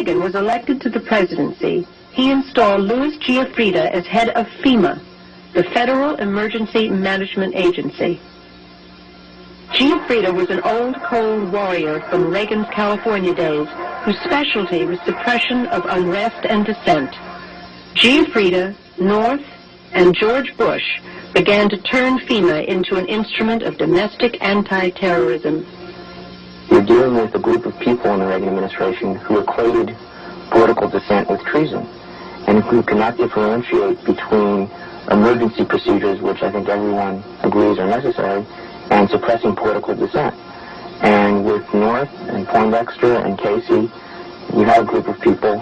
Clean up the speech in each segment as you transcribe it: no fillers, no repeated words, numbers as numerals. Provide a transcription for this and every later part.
Reagan was elected to the presidency, he installed Louis Giuffrida as head of FEMA, the Federal Emergency Management Agency. Giuffrida was an old cold warrior from Reagan's California days, whose specialty was suppression of unrest and dissent. Giuffrida, North, and George Bush began to turn FEMA into an instrument of domestic anti-terrorism. You're dealing with a group of people in the Reagan administration who equated political dissent with treason, and who cannot differentiate between emergency procedures, which I think everyone agrees are necessary, and suppressing political dissent. And with North and Poindexter and Casey, you have a group of people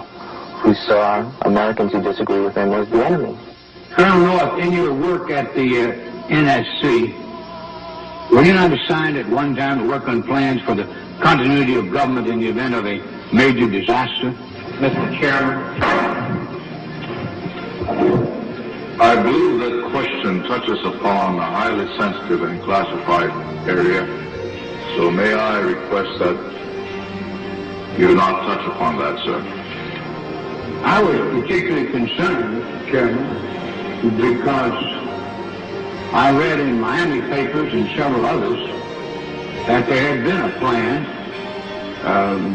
who saw Americans who disagree with them as the enemy. Colonel North, in your work at the NSC, were you not assigned at one time to work on plans for the continuity of government in the event of a major disaster? Mr. Chairman. I believe that question touches upon a highly sensitive and classified area, so may I request that you not touch upon that, sir. I was particularly concerned, Mr. Chairman, because I read in Miami papers and several others that there had been a plan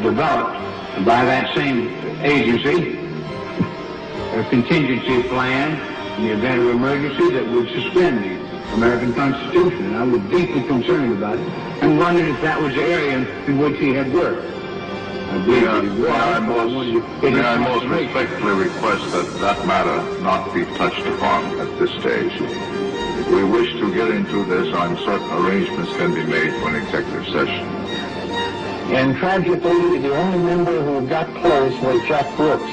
developed by that same agency, a contingency plan in the event of emergency that would suspend the American Constitution. And I was deeply concerned about it and wondered if that was the area in which he had worked. May I most respectfully request that that matter not be touched upon at this stage. If we wish to get into this, I'm certain arrangements can be made for an executive session. And tragically, the only member who got close was Jack Brooks.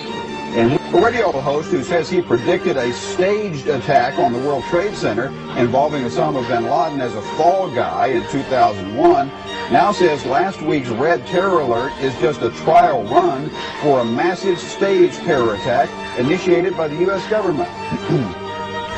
And a radio host who says he predicted a staged attack on the World Trade Center involving Osama bin Laden as a fall guy in 2001 now says last week's Red Terror Alert is just a trial run for a massive staged terror attack initiated by the U.S. government.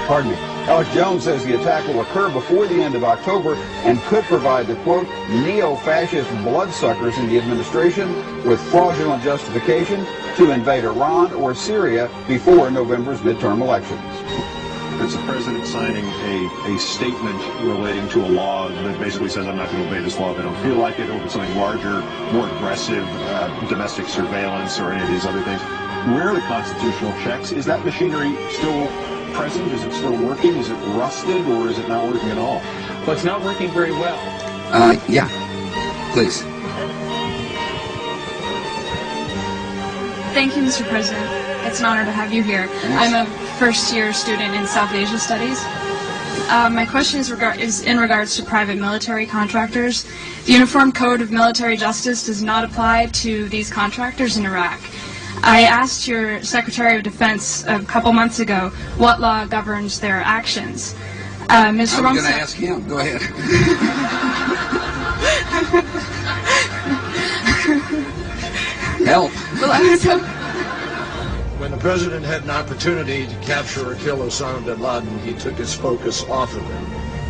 Pardon me. Alex Jones says the attack will occur before the end of October and could provide the, quote, neo-fascist bloodsuckers in the administration with fraudulent justification to invade Iran or Syria before November's midterm elections. It's the president signing a statement relating to a law that basically says I'm not going to obey this law if I don't feel like it, or something larger, more aggressive, domestic surveillance or any of these other things. Where are the constitutional checks? Is that machinery still present? Is it still working? Is it rusted, or is it not working at all? Well, it's not working very well. Yeah, please. Thank you, Mr. President. It's an honor to have you here. Yes. I'm a first-year student in South Asia Studies. My question is in regards to private military contractors. The Uniform Code of Military Justice does not apply to these contractors in Iraq. I asked your Secretary of Defense a couple months ago what law governs their actions. Mr. I'm going to ask him. Go ahead. Help. When the president had an opportunity to capture or kill Osama bin Laden, he took his focus off of him,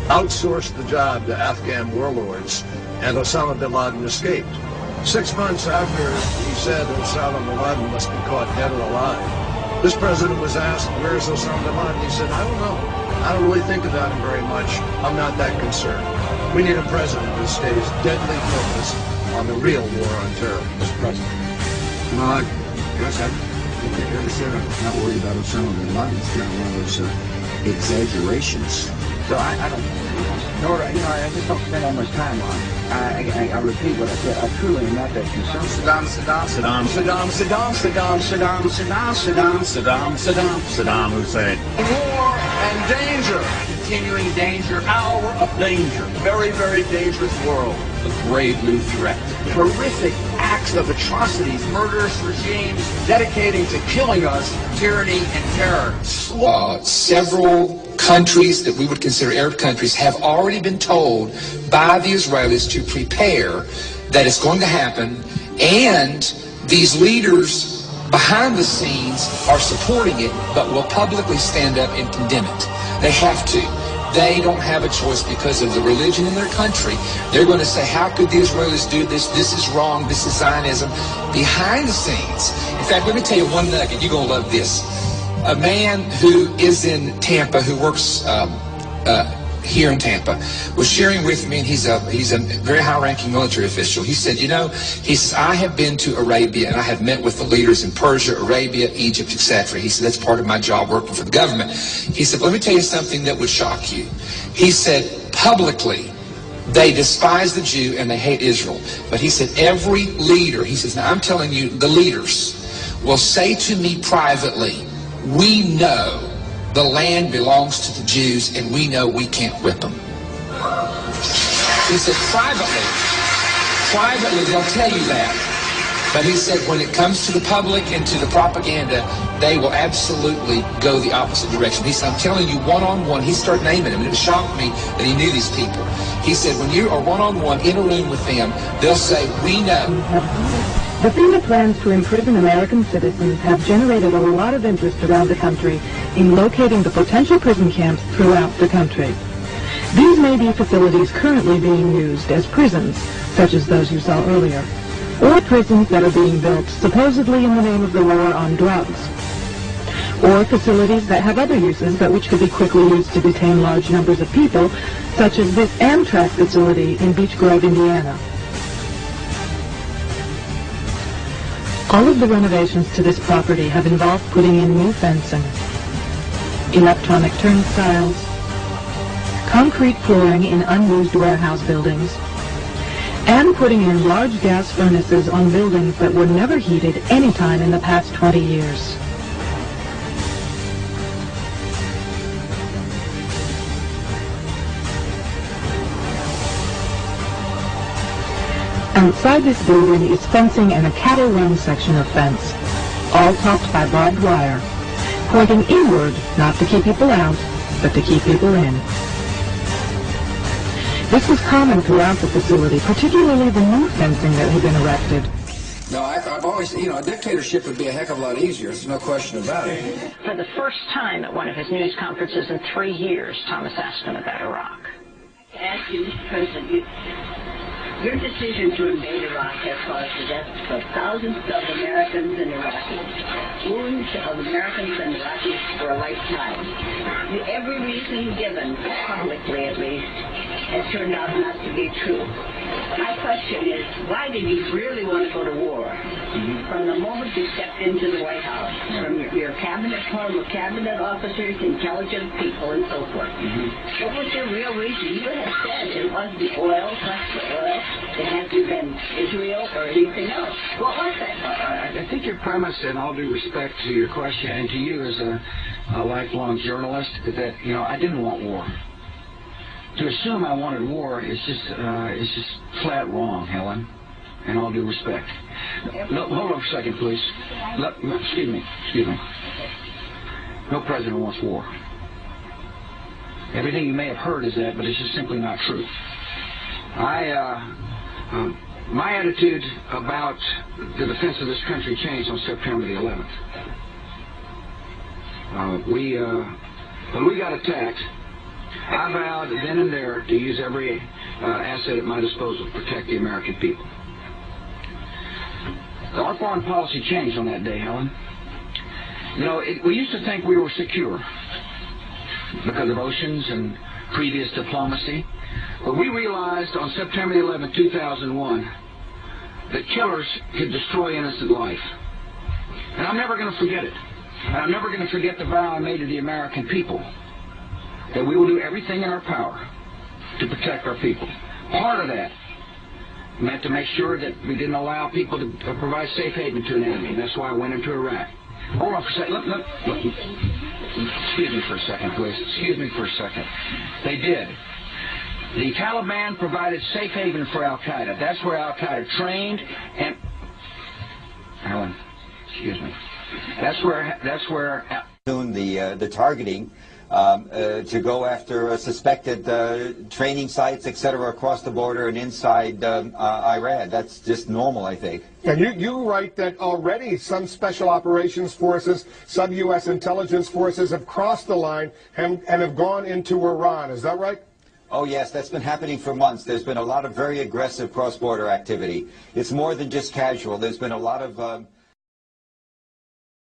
outsourced the job to Afghan warlords, and Osama bin Laden escaped. 6 months after he said Osama bin Laden must be caught dead or alive, this president was asked, where's Osama bin Laden? He said, I don't know. I don't really think about him very much. I'm not that concerned. We need a president who stays deadly focused on the real war on terror, Mr. President. Well, I guess I said I'm not worried about Osama bin Laden. It's kind of one of those exaggerations. So I don't, I just don't spend that much time on it. I repeat what I said. I truly am not that concerned. Saddam Hussein. War and danger. Continuing danger. Hour of danger. Very, very dangerous world. A grave new threat. Horrific acts of atrocities. Murderous regimes dedicating to killing us. Tyranny and terror. Several countries that we would consider Arab countries have already been told by the Israelis to prepare that it's going to happen, and these leaders behind the scenes are supporting it, but will publicly stand up and condemn it. They have to. they don't have a choice because of the religion in their country. They're going to say, how could the Israelis do this? This is wrong. This is Zionism. Behind the scenes. In fact, let me tell you one nugget. You're going to love this. A man who is in Tampa, who works here in Tampa, was sharing with me, and he's a very high-ranking military official. He said, you know, he says, I have been to Arabia, and I have met with the leaders in Persia, Arabia, Egypt, etc. He said, that's part of my job working for the government. He said, let me tell you something that would shock you. He said, publicly, they despise the Jew and they hate Israel. But he said, every leader, he says, now I'm telling you, the leaders will say to me privately, we know the land belongs to the Jews, and we know we can't whip them. He said, privately they'll tell you that. But he said, when it comes to the public and to the propaganda, they will absolutely go the opposite direction. He said, I'm telling you, one-on-one, he started naming them, and it shocked me that he knew these people. He said, when you are one-on-one in a room with them, they'll say, we know. The FEMA plans to imprison American citizens have generated a lot of interest around the country in locating the potential prison camps throughout the country. These may be facilities currently being used as prisons, such as those you saw earlier, or prisons that are being built supposedly in the name of the war on drugs, or facilities that have other uses but which could be quickly used to detain large numbers of people, such as this Amtrak facility in Beech Grove, Indiana. All of the renovations to this property have involved putting in new fencing, electronic turnstiles, concrete flooring in unused warehouse buildings, and putting in large gas furnaces on buildings that were never heated any time in the past 20 years. Outside this building is fencing and a cattle run section of fence, all topped by barbed wire, pointing inward not to keep people out, but to keep people in. This was common throughout the facility, particularly the new fencing that had been erected. No, I've always, you know, a dictatorship would be a heck of a lot easier. There's no question about it. For the first time at one of his news conferences in 3 years, Thomas asked him about Iraq. To ask you, President, your decision to invade Iraq has caused the deaths of thousands of Americans and Iraqis, wounds of Americans and Iraqis for a lifetime. Every reason given, publicly at least, has turned out not to be true. My question is, why did you really want to go to war? From the moment you stepped into the White House, from your cabinet, former cabinet officers, intelligent people, and so forth. What was your real reason? You have said it wasn't the oil, plus the oil. It hasn't been Israel or anything else. What was that? I think your premise, in all due respect to your question and to you as a lifelong journalist, is that, you know, I didn't want war. To assume I wanted war is just flat wrong, Helen. In all due respect. No, hold on for a second, please. Excuse me. No president wants war. Everything you may have heard is that, but it's just simply not true. My attitude about the defense of this country changed on September the 11th. When we got attacked, I vowed then and there to use every asset at my disposal to protect the American people. Our foreign policy changed on that day, Helen. You know, we used to think we were secure because of oceans and previous diplomacy. But we realized on September 11, 2001, that killers could destroy innocent life. And I'm never going to forget it. And I'm never going to forget the vow I made to the American people, that we will do everything in our power to protect our people. Part of that meant to make sure that we didn't allow people to provide safe haven to an enemy. And that's why I went into Iraq. Hold on for a second. Look. Excuse me for a second, please. Excuse me for a second. They did. The Taliban provided safe haven for Al-Qaeda. That's where Al-Qaeda trained and... Alan, excuse me. That's where Doing the targeting to go after suspected training sites, etc., across the border and inside Iran. That's just normal, I think. And you write that already some special operations forces, some U.S. intelligence forces have crossed the line and have gone into Iran. Is that right? Oh, yes, that's been happening for months. There's been a lot of very aggressive cross-border activity. It's more than just casual. There's been a lot of